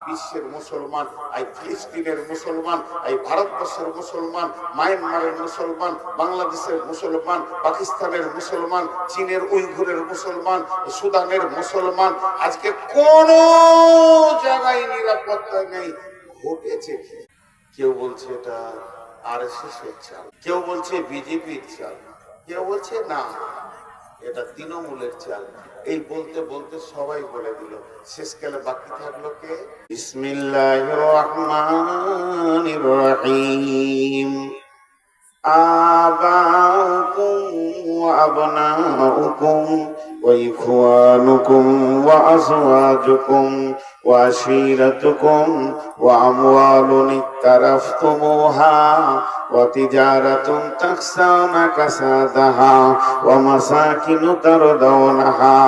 বিশ্বের মুসলমান, এই ফিলিস্তিনের মুসলমান, এই ভারতবর্ষের মুসলমান, মায়ানমারের মুসলমান, বাংলাদেশের মুসলমান, পাকিস্তানের মুসলমান, চীনের উইঘুরের মুসলমান, সুদানের মুসলমান, আজকে কোন জায়গায় নিরাপত্তা নেই। ঘটেছে কেউ বলছে এটা আরএসএস এর চাল, কেউ বলছে বিজেপির চাল, কেউ বলছে না এটা তৃণমূলের চাল। এই বলতে বলতে সবাই বলে দিল, শেষকালে বাকি থাকলো কে? বিসমিল্লাহির রহমানির রহিম। আবাউকুম ওয়া আবনাউকুম ওয়া ইখওয়ানুকুম ওয়া আযওয়াজুকুম ওয়া আশীরাতুকুম ওয়া আমওয়ালুন ইকতারাফতুমুহা ওয়া তিজারাতুন তাখশাউনা কাসাদাহা ওয়া মাসাকিনু তারদাউনাহা।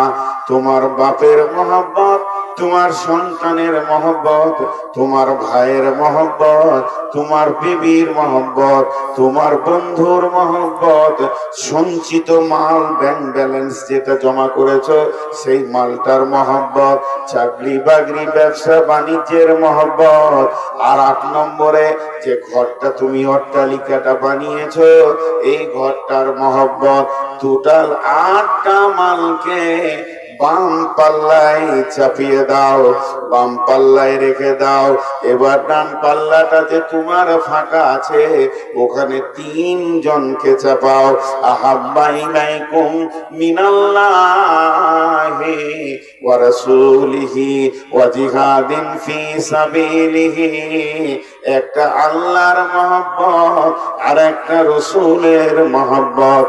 তোমার বাপের মহব্বত, তোমার সন্তানের মহব্বত, তোমার ভাইয়ের মহব্বত, তোমার বিবির মহব্বত, তোমার বন্ধুর মহব্বত, সঞ্চিত মাল ব্যাংক ব্যালেন্স যেটা জমা করেছো সেই মালটার মহব্বত, চাকরি বাকরি ব্যবসা বাণিজ্যের মহব্বত, আর ৮ নম্বরে যে ঘরটা তুমি অট্টালিকাটা বানিয়েছো এই ঘরটার মহব্বত। টোটাল ৮টা মালকে বাম পাল্লায় চাপিয়ে দাও, বাম পাল্লায় রেখে দাও। এবার ডান পাল্লাটাতে তোমার ফাঁকা আছে, ওখানে ৩ জনকে চাপাও। আহাব্বা ইলাইকুম মিনাল্লাহি ওয়া রাসূলিহি ওয়া জিহাদিন ফি সাবিলিহি। একটা আল্লাহর মহব্বত আর একটা রাসূলের মহব্বত,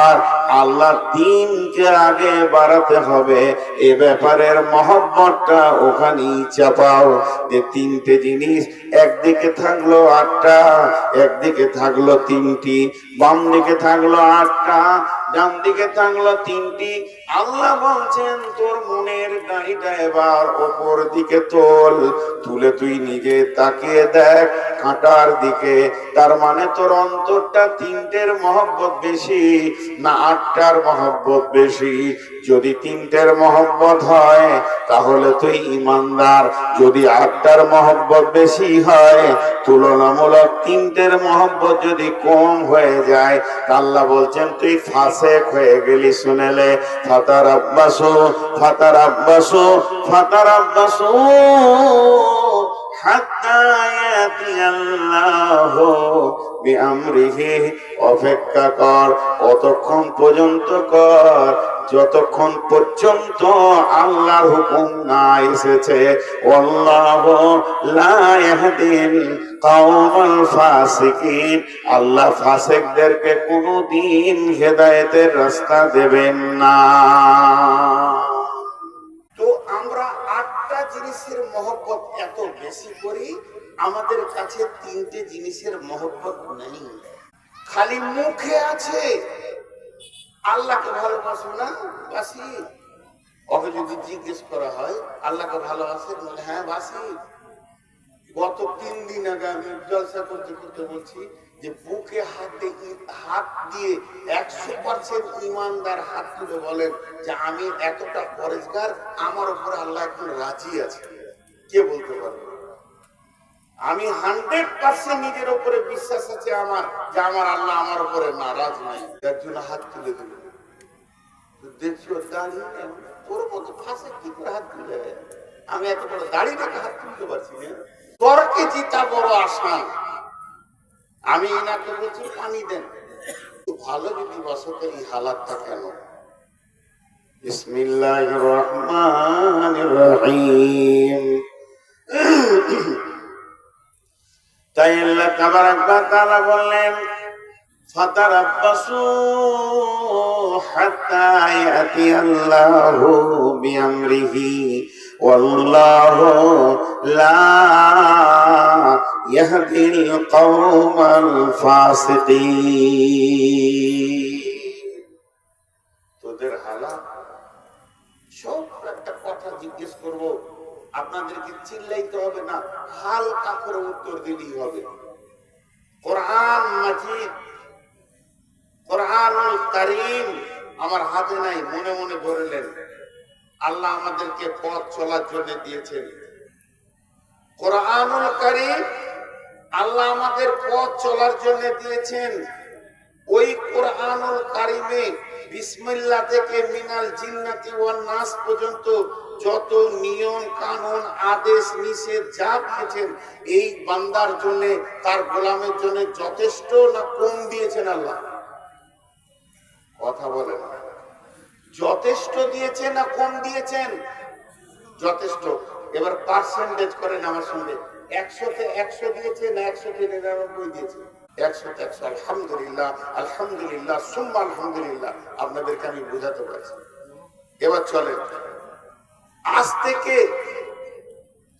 আর আল্লাহর দ্বীনকে আগে বাড়াতে হবে এ ব্যাপারের মহব্বতটা ওখানেই চাপাও। যে ৩টে জিনিস, একদিকে থাকলো ৮টা, একদিকে থাকলো ৩টি, বাম দিকে থাকলো ৮টা, ডান দিকে থাকলো ৩টি। আল্লাহ বলছেন তোর মনের গাড়িটা এবার ওপর দিকে তোল, তুলে তুই নিজে তাকিয়ে দেখ কাঁটার দিকে। তার মানে তোর অন্তরটা ৩টের মহব্বত বেশি না ৮টার মহব্বত বেশি? যদি ৩টের মহব্বত হয় তাহলে তুই ইমানদার, যদি ৮টার মহব্বত বেশি হয়, তুলনামূলক ৩টের মহব্বত যদি কম হয়ে যায়, আল্লাহ বলছেন তুই ফাসেক হয়ে গেলি। শুনেলে ফাতারাব্বাসু ফাতারাব্বাসু ফাতারাব্বাসু হাত্তা ইয়াতিয়াল্লাহু বিআমরিহি। অপেক্ষা কর, অতক্ষণ পর্যন্ত কর যতক্ষণ পর্যন্ত আল্লাহর হুকুম না এসেছে। আল্লাহু লা ইয়াহদিল কওমাল ফাসিকিন। আল্লাহ ফাসিকদেরকে কোনদিন হেদায়েতের রাস্তা দেবেন না। তো আমরা ৮টা জিনিসের মহব্বত এত বেশি করি, আমাদের কাছে ৩টে জিনিসের মহব্বত নেই। খালি মুখে আছে আল্লাহকে ভালোবাসো না, বাসি। ওকে যদি জিজ্ঞেস করা হয় আল্লাহকে ভালোবাসে, হ্যাঁ বাসি। গত ৩ দিন আগে আমি জলসা করতে করতে বলছি যে বুকে হাত দিয়ে ১০০% ইমানদার হাত তুলে বলেন যে আমি এতটা পরেজগার, আমার উপরে আল্লাহ এখন রাজি আছে। কে বলতে পারবে? আমি 100% নিজের উপরে বিশ্বাস আছে আমার, যে আমার আল্লাহ আমার উপরে নারাজ নাই। তার জন্য হাত তুলে দিল। দেখছো দাঁড়িয়ে তোর মতো ফাঁসে কি করে হাত তুলে? আমি এত বড় দাড়ি রেখে হাত তুলতে পারছি না। তর্কে জিতা বড় আসান। আমি এনাকে বলছি পানি দেন। ভালো যদি বসত এই হালাতটা কেন? বিসমিল্লাহির রহমানির রহিম। তাই আল্লাহ তাবারাক ওয়া তাআলা বললেন ফাতারাব্বাসু হাত্তা ইয়াতিয়াল্লাহু বিআমরিহি ওয়াল্লাহু লা ইয়াহদিল কওমাল ফাসিকিন। তোদের হালাত সব একটা কথা জিজ্ঞেস করব, আপনাদেরকে চিল্লাইতে হবে না, হালকা করে উত্তর দিলেই হবে। কোরআন মাজিদ, কোরআনুল কারীম আমার হাতে নাই, মনে মনে ধরে নেন। আল্লাহ আমাদেরকে পথ চলার জন্য দিয়েছেন। কোরআনুল কারীম আল্লাহ আমাদের পথ চলার জন্য দিয়েছেন। ওই কোরআনুল কারীমে বিসমিল্লাহ থেকে মিনাল জিন্নাতি ওয়ান নাস পর্যন্ত যত নিয়ম কানুন আদেশ নিষেধ যা দিয়েছেন এই বান্দার জন্য, তার গোলামের জন্য যথেষ্ট না কম দিয়েছেন? আল্লাহ কথা বলেন, যথেষ্ট দিয়েছেন না কম দিয়েছেন? যথেষ্ট। এবার পার্সেন্টেজ করেন আমার সঙ্গে, 100-তে 100 দিয়েছে না 100-তে 99 দিয়েছে? 100-তে 100। আলহামদুলিল্লাহ, আলহামদুলিল্লাহ, সুম্মা আলহামদুলিল্লাহ। আপনাদেরকে আমি বোঝাতে পারছি। এবার চলেন, আজ থেকে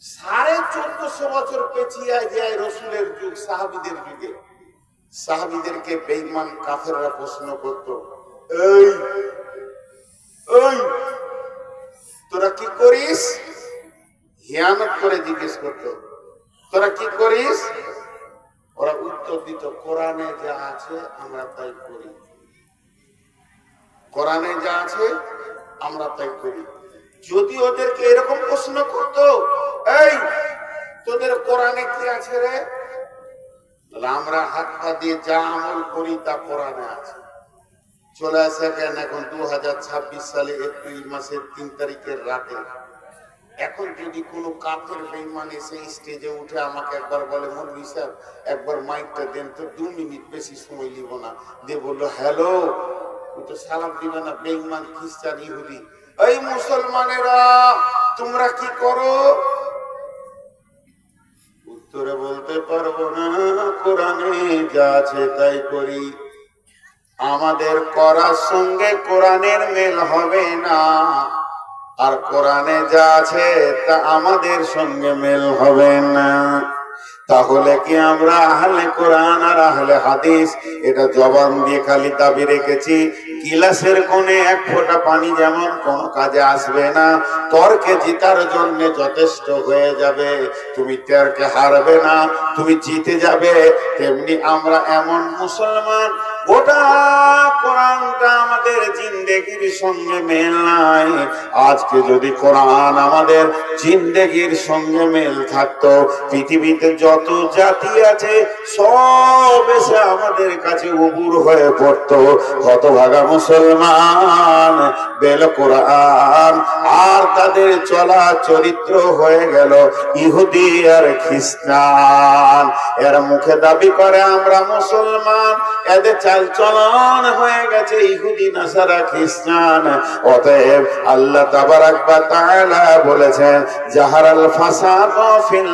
1450 বছর পেছিয়ে যায় রসুলের যুগ, সাহাবীদের যুগে। সাহাবীদেরকে বেঈমান কাফেররা প্রশ্ন করত, এই এই তোরা কি করিস? হিয়ানত করে জিজ্ঞেস করত, তোরা কি করিস? ওরা উত্তর দিত, কোরআনে যা আছে আমরা তাই করি, কোরআনে যা আছে আমরা তাই করি। যদি ওদেরকে এরকম প্রশ্ন করত, এই তোদের কোরআনে কি আছে রে? আমরা হাত পা দিয়ে যা আমল করি তা কোরআনে আছে। চলে আসে কেন এখন 2026 সালে এপ্রিল মাসের 3 তারিখের রাতে? এখন যদি কোনো কাফের বেঈমান এসে স্টেজে উঠে আমাকে একবার বলে, মৌলভী সাহেব একবার মাইকটা দেন তো, 2 মিনিট, বেশি সময় নিব না, দিয়ে বললো হ্যালো, তো সালাম দিবে না? বেঈমান খ্রিস্টান ইহুদি, এই মুসলমানেরা তোমরা কি করো? উত্তরে বলতে পারবো না, কোরআনে যা আছে তাই করি। আমাদের করার সঙ্গে কোরআনের মেল হবে না, আর কোরআনে যা আছে তা আমাদের সঙ্গে মেল হবে না। তাহলে কি আমরা আহলে কোরআন আর আহলে হাদিস এটা জবান দিয়ে খালি দাবি রেখেছি? গিলাসের কোণে 1 ফোঁটা পানি যেমন কোনো কাজে আসবে না, তর্কে জিতার জন্য যথেষ্ট হয়ে যাবে, তুমি তর্কে হারবে না, তুমি জিতে যাবে। তেমনি আমরা এমন মুসলমান, গোটা কোরআনটা আমাদের জিন্দেগির সঙ্গে মেল নাই। আজকে যদি কোরআন আমাদের জিন্দেগির সঙ্গে মেল থাকতো, পৃথিবীতে যত জাতি আছে সব এসে আমাদের কাছে উবুর হয়ে পড়তো। হতভাগা মুসলমান বেল কোরআন, আর তাদের চলা চরিত্র হয়ে গেল ইহুদি আর খ্রিস্টান। এরা মুখে দাবি করে আমরা মুসলমান, এদের চাল চলন হয়ে গেছে ইহুদি নাসারা খ্রিস্টান। অতএব আল্লাহ তাবারাক ওয়া তাআলা বলেছেন, জাহারাল ফাসাদু ফিল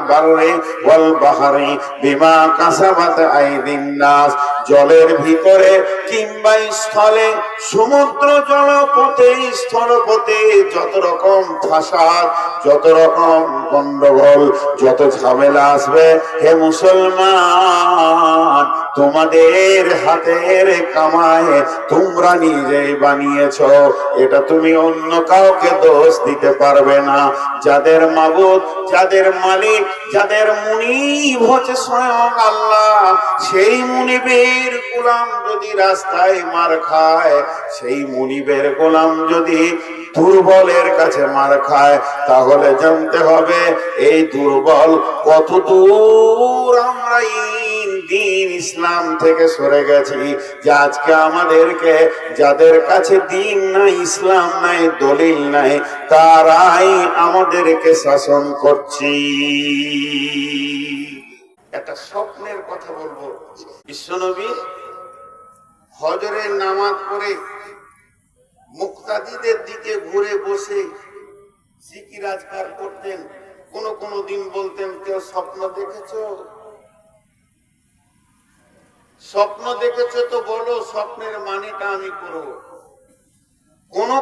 বাররি ওয়াল বাহরি বিমা কাসাবাত আইদিন নাস। জলের ভিতরে কিংবা স্থলে, সমুদ্র জলপথে স্থলপথে যত রকম ফাসাদ, যত রকম গন্ডগোল, যত ঝামেলা আসবে, হে মুসলমান তোমাদের হাতের কামায় তোমরা নিজেই বানিয়েছো, এটা তুমি অন্য কাউকে দোষ দিতে পারবে না। যাদের মাবুদ, যাদের মালিক, যাদের মুনিব হচ্ছে স্বয়ং আল্লাহ, সেই মুনিবের গোলাম যদি রাস্তায় মার খায়, সেই মুনিবের গোলাম যদি দুর্বলের কাছে মার খায়, তাহলে জানতে হবে এই দুর্বল কত দূর আমরা দিন ইসলাম থেকে সরে গেছি। যে আজকে আমাদেরকে, যাদের কাছে দিন নাই, ইসলাম নাই, দলিল নাই, তারাই আমাদেরকে শাসন করছি। একটা স্বপ্নের কথা বলবো। বিশ্বনবী হজরের নামাজ পড়ে মুক্তাদিদের দিকে ঘুরে বসে জিকির আজকার করতেন। কোন দিন বলতেন, কেউ স্বপ্ন দেখেছো? স্বপ্ন দেখেছো তো বলো, স্বপ্নের মানেটা আমি করব।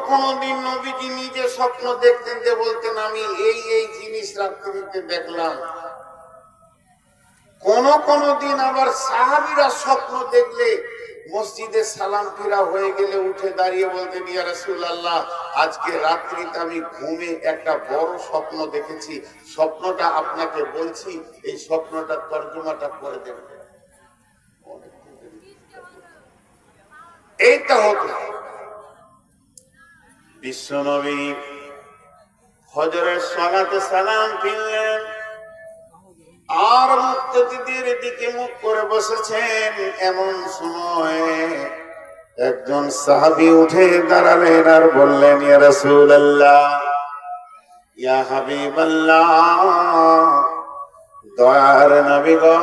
কোন দিন নবীজি নিজে স্বপ্ন দেখতেন, যে বলতেন আমি এই জিনিস রাত্রিতে দেখলাম। কোন দিন আবার সাহাবীরা স্বপ্ন দেখলে মসজিদে সালাম ফিরা হয়ে গেলে উঠে দাঁড়িয়ে বলতেন, ইয়া রাসূলুল্লাহ, আজকে রাত্রিতে আমি ঘুমে একটা বড় স্বপ্ন দেখেছি, স্বপ্নটা আপনাকে বলছি, এই স্বপ্নটার তর্জমাটা করে দেবেন। এইটা হতো। বিশ্বনবী হজরের সালাতে সালাম ফিরলেন, অতিথিদের দিকে মুখ করে বসেছেন, এমন সময় একজন সাহাবী উঠে দাঁড়ালেন আর বললেন, ইয়া রাসূলুল্লাহ, ইয়া হাবিবাল্লাহ, দয়ার নবী গো,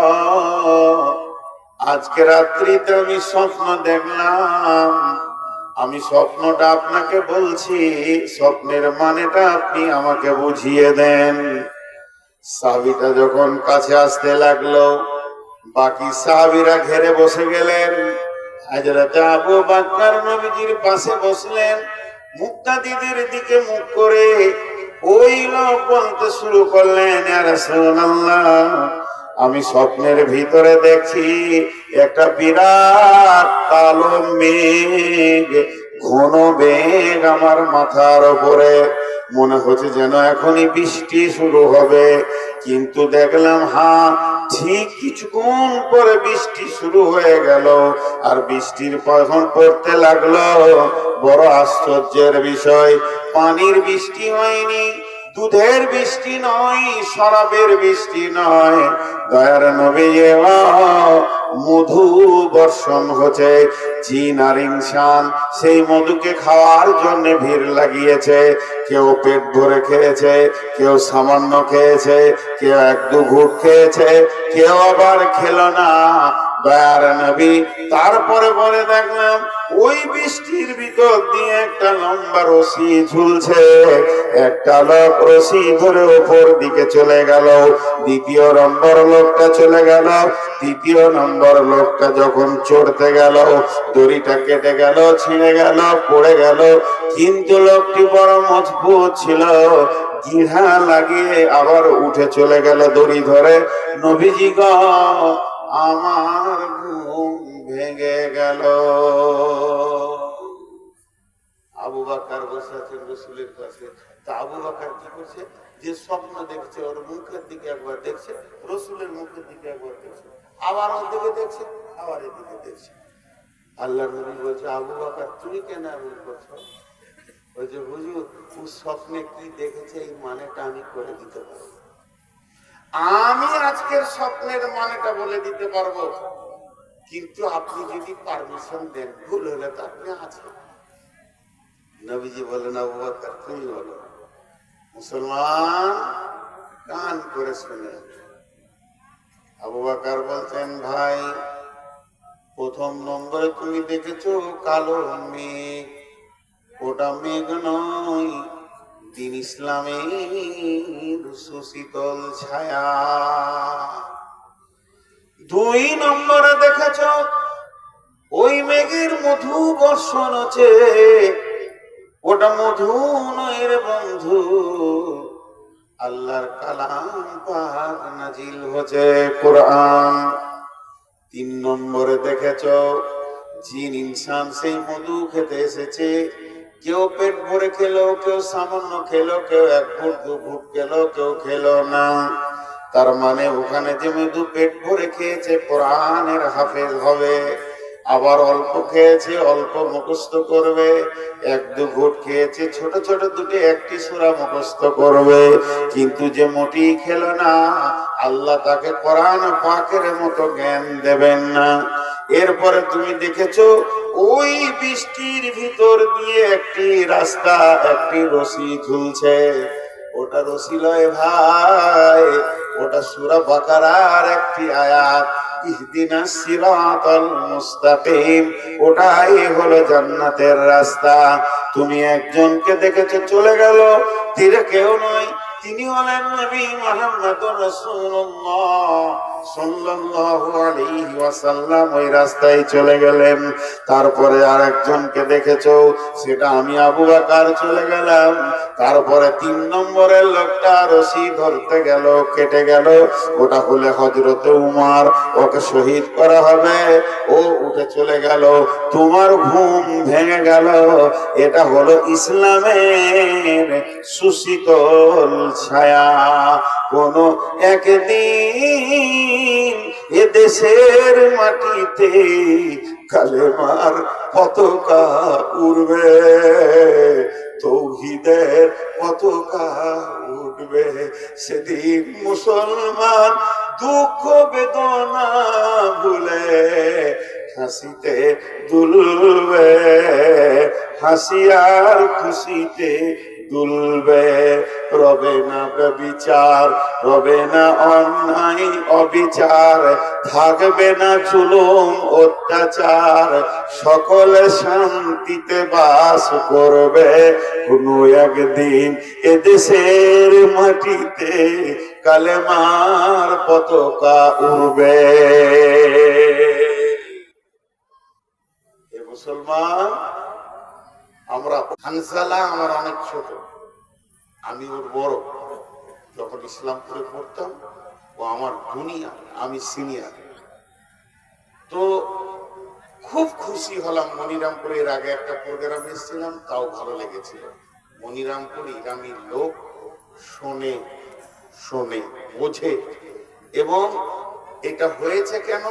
আজকে রাত্রিতে আমি স্বপ্ন দেখলাম। আমি স্বপ্নটা আপনাকে বলছি, স্বপ্নের মানেটা আপনি আমাকে বুঝিয়ে দেন। সাহাবীটা যখন কাছে আসতে লাগলো, বাকি সাহাবীরা ঘেরে বসে গেলেন। হযরত আবু বকর নবীজির পাশে বসলেন, মুক্তাদিদের দিকে মুখ করে ওই লোক বলতে শুরু করলেন, ইয়া রাসূলুল্লাহ, আমি স্বপ্নের ভিতরে দেখছি একটা বিরাট কালো মেঘ, ঘন মেঘ আমার মাথার উপরে, মনে হচ্ছে যেন এখনই বৃষ্টি শুরু হবে। কিন্তু দেখলাম ঠিক কিছুক্ষণ পরে বৃষ্টি শুরু হয়ে গেল, আর বৃষ্টির যখন পড়তে লাগলো, বড় আশ্চর্যের বিষয়, পানির বৃষ্টি হয়নি, দুধের বৃষ্টি নয়, শরাবের বৃষ্টি নয়, দয়ার নবী, মধু বর্ষণ হচ্ছে। জিন আর ইনসান সেই মধুকে খাওয়ার জন্য ভিড় লাগিয়েছে। কেউ পেট ভরে খেয়েছে, কেউ সামান্য খেয়েছে, কেউ এক দু ঘুট খেয়েছে, কেউ আবার খেলো না। দয়ার নবী তারপরে বলে দেখলাম ওই বৃষ্টির ভিতর দিয়ে একটা লম্বা রশি ঝুলছে। একটা লোক রশি ধরে উপর দিকে চলে গেল, দ্বিতীয় নম্বর লোকটা চলে গেল, তৃতীয় নম্বর লোকটা যখন চড়তে গেল, দড়িটা কেটে গেল, ছিঁড়ে গেল, পড়ে গেল। কিন্তু লোকটি বড় মজবুত ছিল, জিহা লাগিয়ে আবার উঠে চলে গেল দড়ি ধরে। নবীজি গো, আমার ঘুম ভেঙে গেল। আবু বকর বসে আছেন রাসূলের পাশে। তা আবু বকর কি করছে, যে স্বপ্ন দেখছে ওর মুখের দিকে একবার দেখছে, রাসূলের মুখের দিকে একবার দেখছে, আবার ওর দিকে দেখছে, আবার এদিকে দেখছে। আল্লাহর নবী বলছে, আবু বকর তুমি কেন এমন করছো? বলছে, হুজুর, ও স্বপ্নে কি দেখেছে এই মানেটা আমি করে দিতে পারবো। আমি আজকের স্বপ্নের মানেটা বলে দিতে পারবো, কিন্তু আপনি যদি পারমিশন দেন, ভুল হলে তো আপনি আছেন। নবীজি বলেন, আবু বকর তুমি বলো। মুসলমান কান করে শুনে। আবু বকর বলছেন, ভাই, প্রথম নম্বরে তুমি দেখেছো কালো মেঘ, ওটা মেঘ নয়, দিন ইসলামের সুশীতল ছায়া। দুই নম্বরে দেখেছ ওই মেঘের মধু বর্ষণ হচ্ছে, ওটা মধু নয় রে বন্ধু, আল্লাহর কালাম পাক নাজিল হচ্ছে, কোরআন। তিন নম্বরে দেখেছ জিন ইনসান সেই মধু খেতে এসেছে, কেউ পেট ভরে খেলো, কেউ সামান্য খেলো, কেউ এক ঘুট দু ঘুট খেলো, কেউ খেলো না। তার মানে ওখানে যে মধু পেট ভরে খেয়েছে কোরআনের হাফেজ হবে, আবার অল্প খেয়েছে অল্প মুখস্থ করবে, এক দু ঘুট খেয়েছে ছোট ছোট দুটি একটি সূরা মুখস্থ করবে। কিন্তু যে মোটি খেলো না, আল্লাহ তাকে কোরআন পাকের মতো জ্ঞান দেবেন না। এরপরে তুমি দেখেছো ওই বৃষ্টির ভিতর দিয়ে একটি রাস্তা, একটি রশি ঝুলছে। ওটা রশি লয় ভাই, ওটা সূরা বাকারার একটি আয়াত, ইহদিনাস সিরাতাল মুস্তাকিম। ওটাই হলো জান্নাতের রাস্তা। তুমি একজনকে দেখেছো চলে গেল, তীরে কেউ নয়, তিনি হলেন নবী মুহাম্মদুর রাসূলুল্লাহ সাল্লাল্লাহু আলাইহি ওয়াসাল্লাম। ওই রাস্তায় চলে গেলেন। তারপরে আরেকজনকে দেখেছো, সেটা আমি আবু বকর চলে গেলাম। তারপরে তিন নম্বরের লোকটা রশি ধরতে গেল, কেটে গেল, ওটা হলে হযরতে উমর, ওকে শহীদ করা হবে, ও উঠে চলে গেল। তোমার ঘুম ভেঙে গেল। এটা হলো ইসলামের সুশীতল ছায়া। কোন একদিন এ দেশের মাটিতে কালেমার পতাকা উড়বে, তৌহিদের পতাকা উঠবে। সেদিন মুসলমান দুঃখ বেদনা ভুলে হাসিতে দুলবে, হাসি আর খুশিতে দুলবে। রবে না ব্যভিচার, রবে না অন্যায় অবিচার, থাকবে না জুলুম অত্যাচার, সকলে শান্তিতে বাস করবে। কোনো একদিন এদেশের মাটিতে কালেমার পতাকা উড়বে। মুসলমান আমরা, হানসালা আমার অনেক ছোট, আমি ওর বড়। যখন ইসলামপুরে পড়তাম ও আমার জুনিয়র, আমি সিনিয়র। তো খুব খুশি হলাম মনিরামপুরে। এর আগে একটা প্রোগ্রামে এসেছিলাম, তাও ভালো লেগেছিল। মনিরামপুর ইরামির লোক শোনে, শোনে, বোঝে। এবং এটা হয়েছে কেন,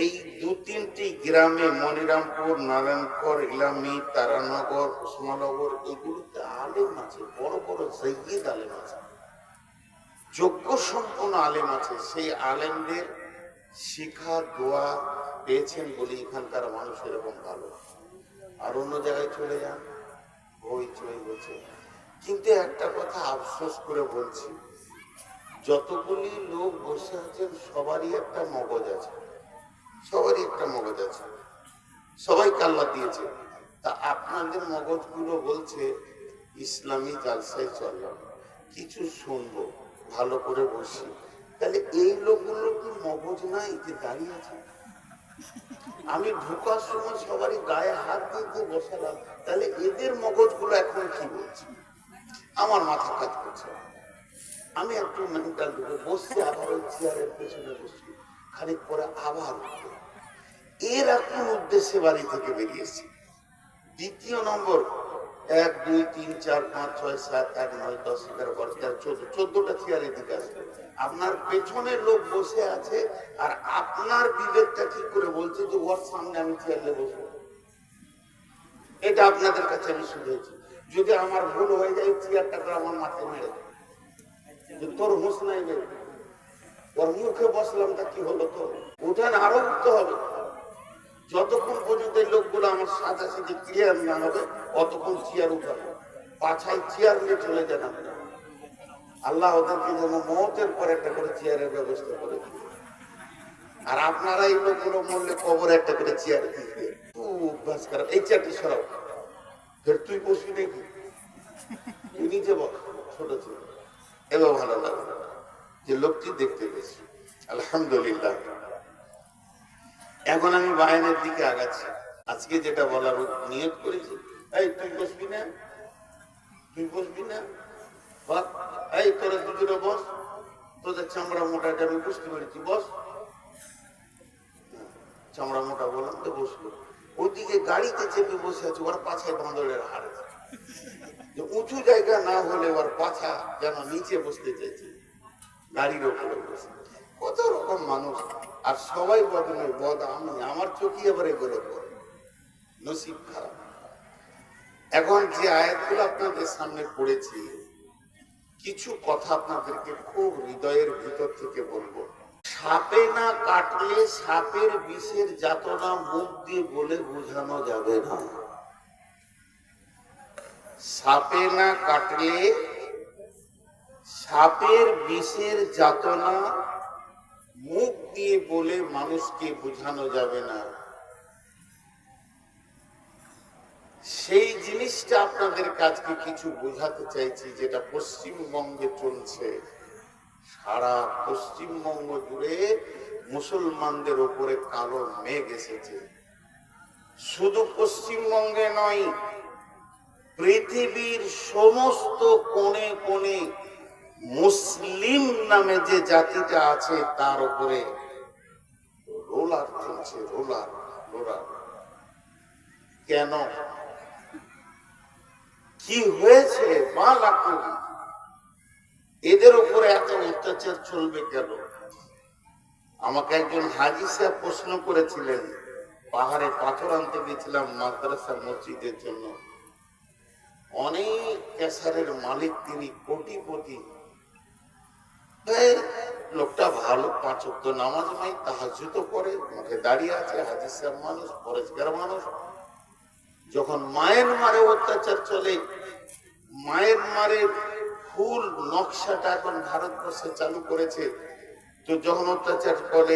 এই 2-3টি গ্রামে, মনিরামপুর, নারায়ণপুর, ইলামি, তারানগর, উসমানগর, এগুলোতে আলেম আছে, বড় বড় জায়গিদ আলেম আছে, যোগ্য সম্পন্ন আলেম আছে। সেই আলেমদের শিক্ষা দোয়া পেয়েছেন বলে এখানকার মানুষ এরকম ভালো। আর অন্য জায়গায় চলে যান, ওই চলে গেছে। কিন্তু একটা কথা আফসোস করে বলছি, যতগুলি লোক বসে আছেন সবারই একটা মগজ আছে, সবারই একটা মগজ আছে, সবাই আল্লাহ দিয়েছে। তা আপনাদের মগজগুলো বলছে ইসলামী জালসায় চললাম, কিছু শুনবো, ভালো করে বসি। তাহলে এই লোকগুলো কি মগজ নাই যে দাঁড়িয়ে আছে? আমি ঢোকার সময় সবারই গায়ে হাত দিয়ে বসালাম, তাহলে এদের মগজগুলো এখন কি বলছে? আমার মাথা কাজ করছে। আমি একটু মেন্টাল ঢুকে বসছি, আবার ওই চেয়ারের পেছনে বসছি, খানিক পরে আবার এর এখন উদ্দেশ্যে বাড়ি থেকে বেরিয়েছি। দ্বিতীয় নম্বর, 1, 2, 3, 4, 5, 6, 7, 8, 9, 10, 11, 12, 13, 14, 14টা চেয়ারের দিকে আসবে। আপনার পেছনে লোক বসে আছে, আর আপনার বিবেকটা ঠিক করে বলছে যে ওর সামনে আমি চেয়ারে বসবো। এটা আপনাদের কাছে আমি শুনেছি। যদি আমার ভুল হয়ে যায়, চেয়ারটা করে আমার মাথায় মেরে দেয়, তোর হুঁশ নাই রে, ওর মুখে বসলাম, তা কি হলো? তো উঠেন, আরো উঠতে হবে। যতক্ষণ পর্যন্ত এই লোকগুলো আমার সাথে ক্লিয়ার না হবে, অতক্ষণ চেয়ার উঠাবে। পাছায় চেয়ার নিয়ে চলে যান আপনারা। আল্লাহ ওদেরকে যেন মওতের পর একটা করে চেয়ারের ব্যবস্থা করে দিবে। আর আপনারা এই লোকগুলো মরলে কবর একটা করে চেয়ার দিবে। অভ্যাস খারাপ। এই চেয়ারটি সরাও, ফের তুই বসবি নাকি? তুই নিজে বল, ছোট ছিল। এবার ভালো লাগবে যে লোকটি দেখতে পেয়েছি। আলহামদুলিল্লাহ। এখন আমি বায়ানের দিকে আগাচ্ছি। আজকে যেটা বলার নিয়ত করেছি, এই তুই বসবি না, তুই বসবি না, এই তোরা দুজনে বস, তোদের চামড়া মোটাটা আমি বুঝতে পেরেছি, বস। চামড়া মোটা বললাম তো বসলো। ওইদিকে গাড়িতে চেপে বসে আছে, ওর পাছায় বাঁদরের হাড় আছে। উঁচু জায়গা না হলে ওর পাছা যেন নিচে বসতে চাইছে, গাড়ির ওপরে বসে। কত রকম মানুষ, আর সবাই বদলে বদ। আমি আমার চোখে এবার এগুলো করে নসিব খারাপ। এখন যে আয়াতগুলো আপনাদের সামনে পড়েছি, কিছু কথা আপনাদেরকে খুব হৃদয়ের ভিতর থেকে বলবো। সাপে না কাটলে সাপের বিষের যাতনা মুখ দিয়ে বলে বোঝানো যাবে না। সাপে না কাটলে সাপের বিষের যাতনা মুখ দিয়ে বলে মানুষকে বোঝানো যাবে না। সেই জিনিসটা আপনাদের কাছে কিছু বোঝাতে চাইছি, যেটা পশ্চিমবঙ্গে চলছে। সারা পশ্চিমবঙ্গ জুড়ে মুসলমানদের উপরে কালো মেঘ এসেছে। শুধু পশ্চিমবঙ্গে নয়, পৃথিবীর সমস্ত কোণে কোণে মুসলিম নামে যে জাতিটা আছে তার উপরে রোলার চলছে, রোলার রোলার। কেন, কি হয়েছে? এদের উপরে এত অত্যাচার চলবে কেন? আমাকে একজন হাজি সাহেব প্রশ্ন করেছিলেন। পাহাড়ে পাথর আনতে গেছিলাম মাদ্রাসা মসজিদের জন্য। অনেক ক্যাসারের মালিক, তিনি কোটিপতি, লোকটা ভালো। ভালো, 5 ওয়াক্ত নামাজ নাই, তাহাজ্জুদও পড়ে, মুখে দাঁড়িয়ে আছে, হাদিস সাহেব মানুষ, পরেশগার মানুষ। যখন মায়ের মারে অত্যাচার চলে, মায়ের মারে ফুল নকশাটা এখন ভারতবর্ষে চালু করেছে, তো যখন অত্যাচার করে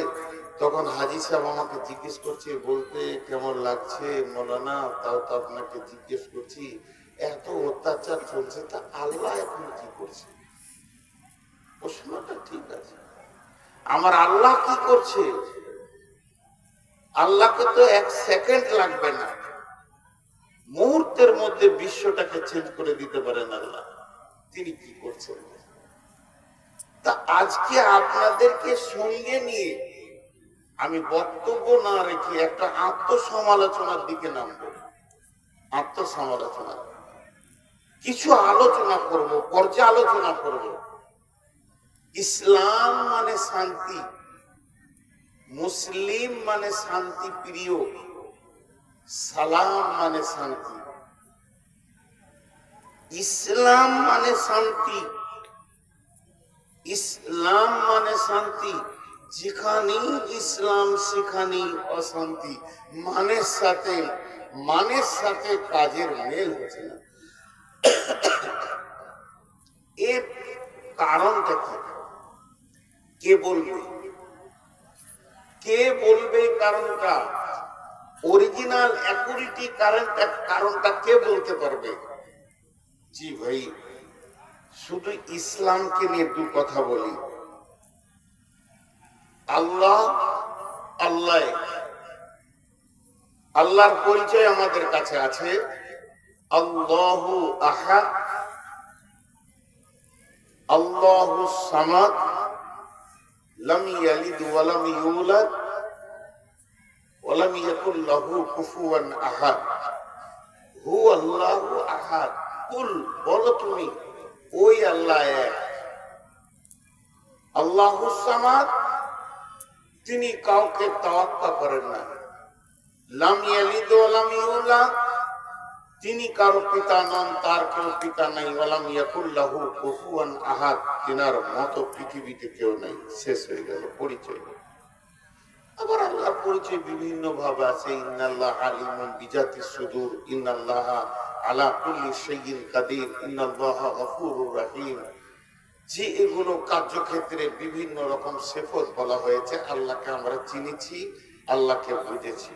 তখন হাজি সাহেব আমাকে জিজ্ঞেস করছে, বলতে কেমন লাগছে মৌলানা, তাও তো আপনাকে জিজ্ঞেস করছি, এত অত্যাচার চলছে, তা আল্লাহ এখন কি করছে? প্রশ্নটা ঠিক আছে, আমার আল্লাহ কি করছে? আল্লাহকে তো 1 সেকেন্ড লাগবে না, মুহূর্তের মধ্যে বিশ্বটাকে চেঞ্জ করে দিতে পারেন আল্লাহ। তিনি কি করছেন? তা আজকে আপনাদেরকে সঙ্গে নিয়ে আমি বক্তব্য না রেখে একটা আত্মসমালোচনার দিকে নামবো। আত্মসমালোচনা, কিছু আলোচনা করব, পর্যালোচনা করব। ইসলাম মানে শান্তি, মুসলিম মানে শান্তি প্রিয়, সালাম মানে শান্তি। ইসলাম মানে শান্তি, ইসলাম মানে শান্তি। যেখানেই ইসলাম সেখানেই অশান্তি। মানের সাথে কাজের মেল হচ্ছে না। এর কারণটা কি? কে বলবে? কে বলবে কারণটা? অরিজিনাল অ্যাকুরেটি কারণটা কে বলতে পারবে? জি ভাই, শুধু ইসলামকে নিয়ে 2 কথা বলি। আল্লাহর পরিচয় আমাদের কাছে আছে। আল্লাহু আহাদ, আল্লাহু সামাদ, লাম ইয়ালিদ ওয়া লাম ইউলাদ ওয়া লাম ইয়াকুল লাহু কুফুয়ান আহাদ। হুয়াল্লাহু আহাদ। কুল, বলো তুমি, ওই আল্লাহ এক। আল্লাহু সামাদ, তিনি কাউকে তাওয়াক্কা করেন না। লাম ইয়ালিদ ওয়া লাম ইউলাদ, তিনি কারো পিতা নন, তার কেউ পিতা নাই। ওয়া লাম ইয়াকুল লাহু কুফুয়ান আহাদ, তিনার মতো পৃথিবীতে কেউ নাই। শেষ হয়ে গেল পরিচয়। আবার আল্লাহর পরিচয় বিভিন্ন ভাবে আছে। ইন্নাল্লাহ আলিমুন বিজাতিস সুদূর, ইন্নাল্লাহ আলা কুল্লি শাইইন কাদির, ইন্নাল্লাহা গফুরুর রহিম। যে এগুলো কার্যক্ষেত্রে বিভিন্ন রকম সিফত বলা হয়েছে। আল্লাহকে আমরা চিনেছি, আল্লাহকে বুঝেছি,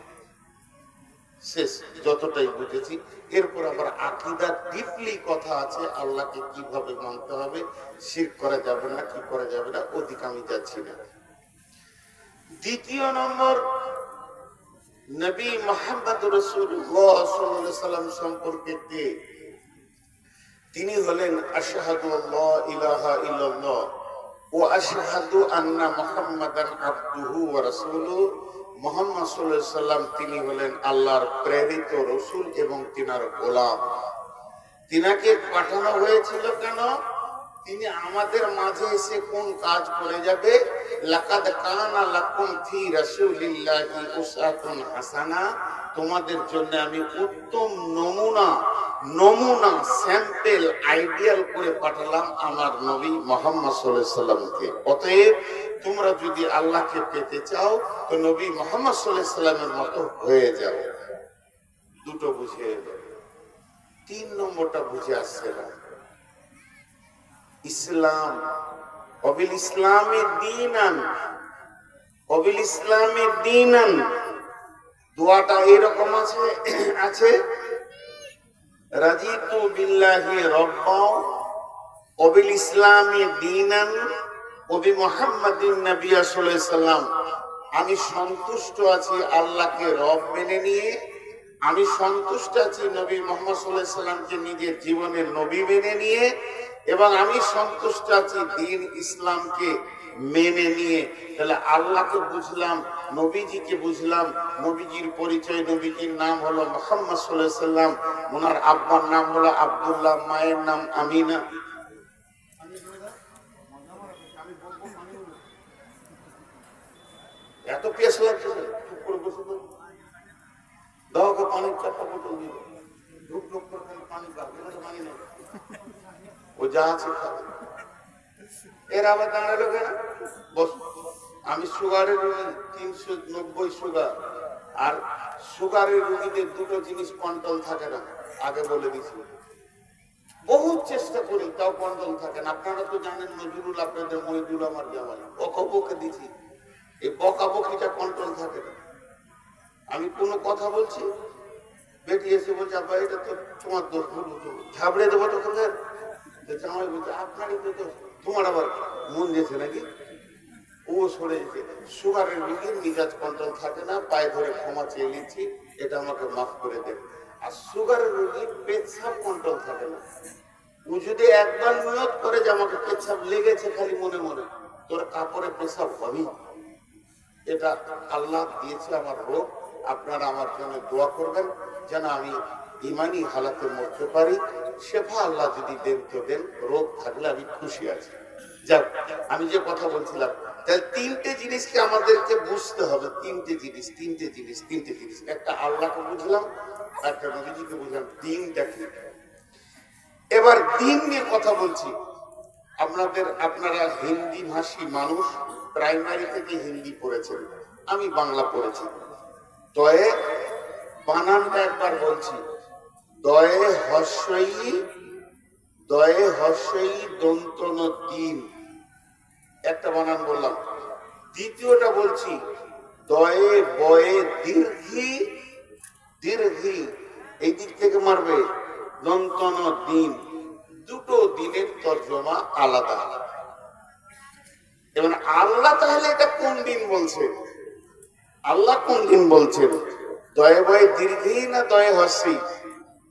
শেষ, যতটাই বুঝেছি। এরপর আবার আকীদা ডিপলি কথা আছে, আল্লাহকে কিভাবে মানতে হবে, শিরক করা যাবে না, কি করা যাবে না, ওদিকে আমি যাচ্ছি না। দ্বিতীয় নম্বর, নবী মুহাম্মদ রাসূলুল্লাহ সাল্লাল্লাহু আলাইহি সাল্লাম সম্পর্কে কে? তিনি হলেন আশহাদু আল্লা ইলাহা ইল্লাল্লাহ ওয়া আশহাদু আন্না মুহাম্মাদান আবদুহু ওয়া রাসূলুহু। মুহাম্মদ সাল্লাল্লাহু আলাইহি সাল্লাম তিনি হলেন আল্লাহর প্রেরিত রাসূল এবং তিনার গোলাম। তিনাকে পাঠানো হয়েছিল কেন? তিনি আমাদের মাঝে এসে কোন কাজ করে যাবে? লাকাদ কানা লাকুম ফি রাসূলিল্লাহি উসওয়াতুন হাসানা, তোমাদের জন্য আমি উত্তম নমুনা স্যাম্পল আইডিয়াল করে পাঠালাম আমার নবী মুহাম্মদ সাল্লাল্লাহু আলাইহি সাল্লামকে। অতএব তোমরা যদি আল্লাহকে পেতে চাও তো নবী মুহাম্মদ সাল্লাল্লাহু আলাইহি সাল্লামের মতো হয়ে যাও। 2টো বুঝিয়ে দাও। 3 নম্বরটা বুঝে আসছে না। ইসলাম, অবিল ইসলামে দীনান, অবিল ইসলামে দীনান, দোয়াটা এরকম আছে রাজিতু বিল্লাহি রাব্বা ওয়াবিল ইসলামি দীনান ওবি মুহাম্মাদিন নবিয়্যা সাল্লাল্লাহু আলাইহি সাল্লাম। আমি সন্তুষ্ট আছি আল্লাহকে রব মেনে নিয়ে, আমি সন্তুষ্ট আছি নবী মুহাম্মদ সাল্লাল্লাহু আলাইহি সাল্লামকে নিজের জীবনের নবী মেনে নিয়ে, এবং আমি সন্তুষ্ট আছি দ্বীন ইসলামকে মেনে নিয়ে। তাহলে আল্লাহকে বুঝলাম, নবীজিকে বুঝলাম, নবীজির পরিচয়, নবীজির নাম হলো মুহাম্মদ সাল্লাল্লাহু আলাইহি সাল্লাম, ওনার আব্বার নাম হলো আব্দুল্লাহ, মায়ের নাম আমিনা। এত পেশ লাগছে, চুপ করে বসে দাও, পানির 4টা বোতল দিবে, ঢুক ঢুক করে পানি খাবে, পানি নেই, ও যা আছে খাবে। এর আবার দাঁড়ালো কেন? বস। সুগারের রোগী 390 সুগার, আর সুগারের রোগীদের দুটো জিনিস কন্ট্রোল থাকে না, আগে বলে দিছি। বহু চেষ্টা করি তাও কন্ট্রোল থাকে না। আপনারা তো জানেন নজরুল আপনাদের মহিদুল আমার জামাই, বকে দিছি, এই বকাবকিটা কন্ট্রোল থাকে না। আমি কোনো কথা বলছি, বেটি এসে বলছে আব্বা এটা তো তোমার দোষ, ঝাবড়ে দেবো তো কোথায়। জামাই বলছে আপনারই তো দোষ, তোমার আবার মন গেছে নাকি, ও সরে যেতে। সুগারের রোগীর মিজাজ কন্ট্রোল থাকে না, পায়ে ধরে ক্ষমা চেয়ে নিচ্ছি, এটা আমাকে মাফ করে দেন। আর সুগারের রোগীর পেচ্ছাপ কন্ট্রোল থাকে না। ও যদি একবার নিয়ত করে যে আমাকে পেচ্ছাপ লেগেছে খালি মনে মনে, তোর কাপড়ে পেশাব হবি। এটা আল্লাহ দিয়েছে আমার রোগ। আপনারা আমার জন্য দোয়া করবেন যেন আমি ইমানি হালাতে মরতে পারি। শেফা আল্লাহ যদি দেন তো দেন, রোগ থাকলে আমি খুশি আছি। যাক, আমি যে কথা বলছিলাম, তাহলে তিনটে জিনিসকে আমাদেরকে বুঝতে হবে। তিনটে জিনিস। একটা আল্লাহকে বুঝলাম, একটা নবীজিকে বুঝলাম, তিনটা কি। এবার দিন নিয়ে কথা বলছি। আপনারা হিন্দি ভাষী মানুষ, প্রাইমারি থেকে হিন্দি পড়েছেন, আমি বাংলা পড়েছি। দয়ে বানানটা একবার বলছি, দয়ে হস্যই দন্তন দিন, একটা বানান বললাম। দ্বিতীয়টা বলছি দয়ে বয়ে দীর্ঘি, এই দিক থেকে মারবে দন্তন দিন। দুটো দিনের তর্জমা আলাদা। এবার আল্লাহ তাহলে এটা কোন দিন বলছে? আল্লাহ কোন দিন বলছেন? দয়ে বয়ে দীর্ঘি না দয়ে হস্যি?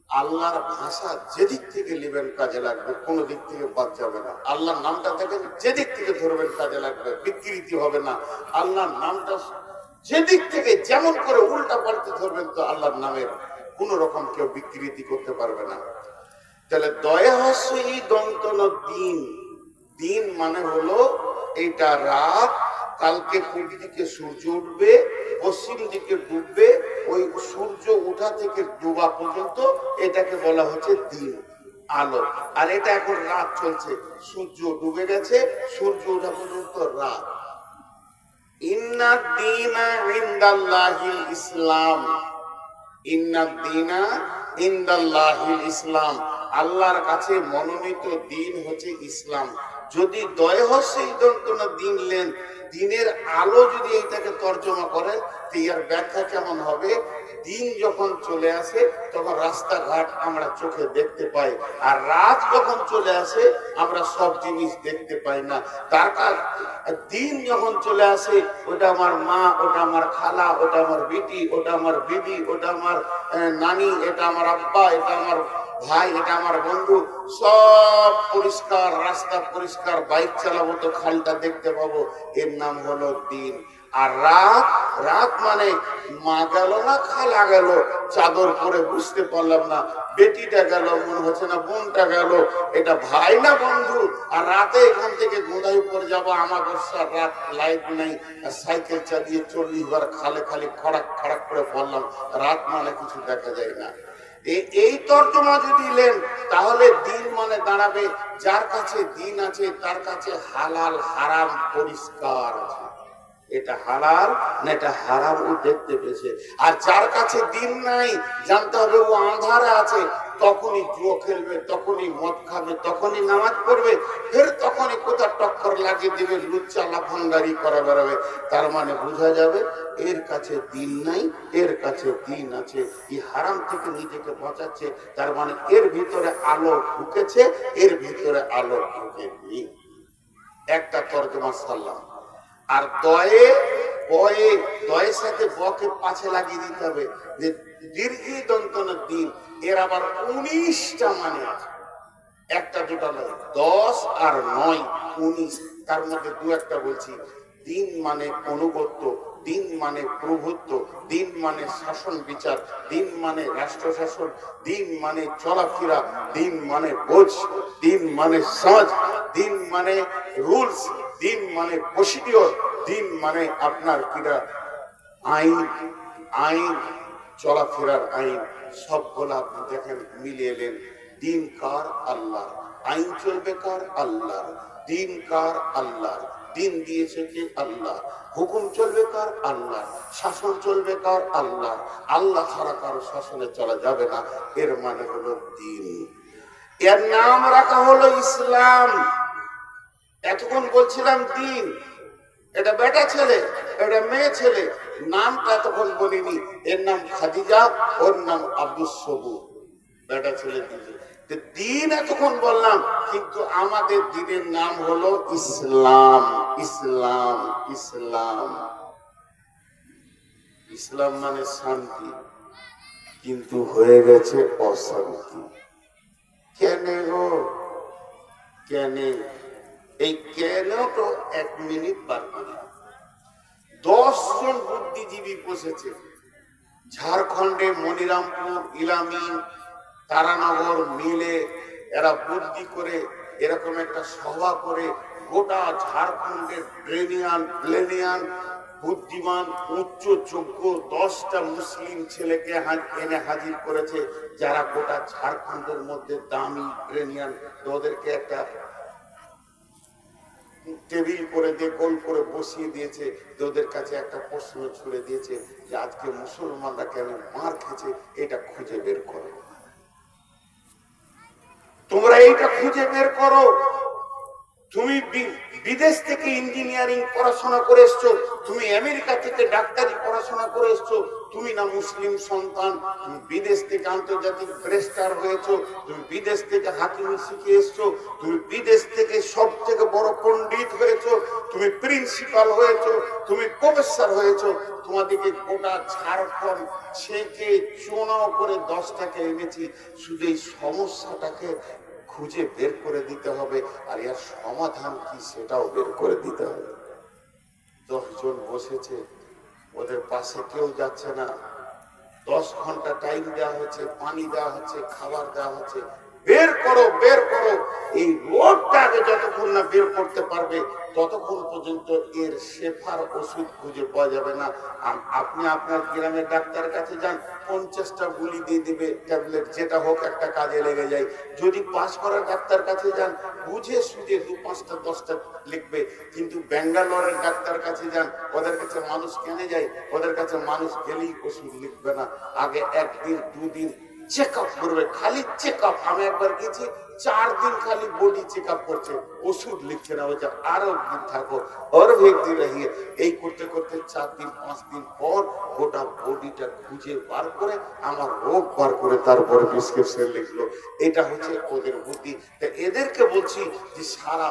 আল্লাহর ভাষা যেদিক থেকে নেবেন কাজে লাগবে, কোন দিক থেকে বাদ যাবে না। আল্লাহর নামটা দেখেন যেদিক থেকে ধরবেন কাজে লাগবে, বিকৃতি হবে না। আল্লাহর নামটা যেদিক থেকে যেমন করে উল্টা পাল্টে ধরবেন তো আল্লাহর নামের কোন রকম কেউ বিকৃতি করতে পারবে না। তাহলে দয়ে হস্যই দন্তন দিন, দিন মানে হলো এইটা রাত, কালকে পূর্ব দিকে সূর্য উঠবে, পশ্চিম দিকে ডুববে, ওই সূর্য ওঠা থেকে ডুবা পর্যন্ত এটাকে বলা হচ্ছে দিন, আলো। আর এটা এখন রাত চলছে, সূর্য ডুবে গেছে, সূর্য ওঠা পর্যন্ত রাত। ইন্না দীনা ইনদাল্লাহিল ইসলাম, ইন্না দীনা ইনদাল্লাহিল ইসলাম, আল্লাহর কাছে মনোনীত দিন হচ্ছে ইসলাম। যদি দয় হস্যই দন্তন দিন লেন, দিনের আলো যদি এইটাকে তর্জমা করেন, এর ব্যাখ্যা কেমন হবে? দিন যখন চলে আসে তখন রাস্তাঘাট আমরা চোখে দেখতে পাই, আর রাত যখন চলে আসে আমরা সব জিনিস দেখতে পাই না। তার কারণ দিন যখন চলে আসে, ওটা আমার মা, ওটা আমার খালা, ওটা আমার বিটি, ওটা আমার বিবি, ওটা আমার নানি, এটা আমার আব্বা, এটা আমার ভাই, এটা আমার বন্ধু, সব পরিষ্কার, রাস্তা পরিষ্কার, বাইক চালাবো তো খালটা দেখতে পাবো, এর নাম হলো দিন। আর রাত, রাত মানে মা গেল না খালা গেল, চাদর পরে বুঝতে পারলাম না, বেটিটা গেল মনে হচ্ছে না, বোনটা গেল, এটা ভাই না বন্ধু। আর রাতে এখান থেকে গোদাই উপরে যাবো, আমার রাত লাইট নেই, সাইকেল চালিয়ে 40 বার খালে খালি খড়াক খড়াক করে পড়লাম, রাত মানে কিছু দেখা যায় না। এই তর্জমা যদি নেন তাহলে দিন মানে দাঁড়াবে যার কাছে দিন আছে তার কাছে হালাল হারাম পরিষ্কার আছে, এটা হালাল না এটা হারাম ও দেখতে পেয়েছে। আর যার কাছে দিন নাই জানতে হবে ও আঁধারে আছে, তখনই জুয়ো খেলবে, তখনই মদ খাবে, তখনই নামাজ পড়বে, ফের তখনই কোথা টক্কর লাগিয়ে দিবে, লুচ্চা লাফাঙ্গারি করা বেড়াবে। তার মানে বোঝা যাবে এর কাছে দিন নাই, এর কাছে দিন আছে। এই হারাম থেকে নিজেকে বাঁচাচ্ছে, তার মানে এর ভিতরে আলো ঢুকেছে, এর ভিতরে আলো ঢুকেনি। একটা তর্জমা সাল্লাম। আর দয়ে বয়ে, দয়ের সাথে বকে পাছে লাগিয়ে দিতে হবে যে দীর্ঘি দন্তন দিন, এর আবার 19টা মানে আছে, একটা দুটা নয়, 10 আর 9 19, তার মধ্যে দু একটা বলছি। দিন মানে অনুগত্য, দিন মানে প্রভুত্ব, দিন মানে শাসন বিচার, দিন মানে রাষ্ট্র শাসন, দিন মানে চলাফেরা, দিন মানে বোঝ, দিন মানে সমাজ, দিন মানে রুলস, দিন মানে প্রসিডিওর, দিন মানে আপনার কিরা আইন, আইন চলাফেরার আইন, সবগুলো আপনি দেখেন মিলিয়ে এলেন। দিন কার? আল্লাহ। আইন চলবে কার? আল্লাহ। দিন কার? আল্লাহ। দিন দিয়েছে কে? আল্লাহ। হুকুম চলবে কার? আল্লাহ। শাসন চলবে কার? আল্লাহ। আল্লাহ ছাড়া কারো শাসনে চলা যাবে না। এর মানে হলো দিন। এর নাম রাখা হলো ইসলাম। এতক্ষণ বলছিলাম দিন, এটা বেটা ছেলে, এটা মেয়ে ছেলে, নামটা এতক্ষণ বলিনি। এর নাম খাদিজা, ওর নাম আব্দুস সবুর। বেটা ছেলে দিন এতক্ষণ বললাম, কিন্তু আমাদের দিনের নাম হলো ইসলাম। ইসলাম ইসলাম ইসলাম মানে শান্তি, কিন্তু হয়ে গেছে অশান্তি। কেন গো? কেন? এই কেন তো 1 মিনিট বার করি। 10 জন বুদ্ধিজীবী বসেছে ঝাড়খণ্ডে, মনিরামপুর, ইলামি, তারানগর মিলে এরা বুদ্ধি করে এরকম একটা সভা করে গোটা ঝাড়খণ্ডের ব্রেলিয়ান বুদ্ধিমান উচ্চ যোগ্য 10টা মুসলিম ছেলেকে এনে হাজির করেছে, যারা গোটা ঝাড়খণ্ডের মধ্যে দামি ব্রেলিয়ান। ওদেরকে একটা টেবিল করে দিয়ে গোল করে বসিয়ে দিয়েছে। ওদের কাছে একটা প্রশ্ন ছুড়ে দিয়েছে যে আজকে মুসলমানরা কেন মার খেয়েছে, এটা খুঁজে বের করো। তোমরা এইটা খুঁজে বের করো। তুমি বিদেশ থেকে ইঞ্জিনিয়ারিং পড়াশোনা করে এসছো, তুমি আমেরিকা থেকে ডাক্তারি পড়াশোনা করে এসছো, তুমি না মুসলিম সন্তান, তুমি বিদেশ থেকে আন্তর্জাতিক ব্যারিস্টার হয়েছো, তুমি বিদেশ থেকে হাকিমি শিখে এসছো, তুমি বিদেশ থেকে সব থেকে বড় পণ্ডিত হয়েছো, তুমি প্রিন্সিপাল হয়েছো, তুমি প্রফেসর হয়েছো। তোমাদেরকে গোটা ঝাড়খণ্ড ছেঁকে চুনাও করে 10টাকে এনেছি, শুধু এই সমস্যাটাকে খুঁজে বের করে দিতে হবে, আর এর সমাধান কি সেটাও বের করে দিতে হবে। 10 জন বসেছে, ওদের পাশে কেউ যাচ্ছে না। 10 ঘন্টা টাইম দেওয়া হচ্ছে, পানি দেওয়া হচ্ছে, খাবার দেওয়া হচ্ছে। বের করো, বের করো। এই রোগটাকে যতক্ষণ না বের করতে পারবে ততক্ষণ পর্যন্ত এর শেফার ওষুধ খুঁজে পাওয়া যাবে না। আপনি আপনার গ্রামের ডাক্তারের কাছে যান, 50টা গুলি দিয়ে দিবে, ট্যাবলেট যেটা হোক একটা কাজে লেগে যায়। যদি পাস করার ডাক্তার কাছে যান, বুঝে সুঝে 2, 5টা 10টা লিখবে। কিন্তু ব্যাঙ্গালোরের ডাক্তার কাছে যান, ওদের কাছে মানুষ কেনে যায়, ওদের কাছে মানুষ গেলেই ওষুধ লিখবে না। আগে 1 দিন 2 দিন চেক আপ করবে, খালি চেক আপ। আমি একবার গেছি, 4 দিন খালি বডি চেক আপ করছে, ওষুধ লিখছে না। বলছে আরো দিন থাকো, আর এক দিন রহিয়ে। এই করতে করতে 4 দিন 5 দিন পর গোটা বডিটা খুঁজে বার করে আমার রোগ বার করে তারপরে প্রেসক্রিপশন লিখলো। এটা হচ্ছে ওদের বুদ্ধি। এদেরকে বলছি যে সারা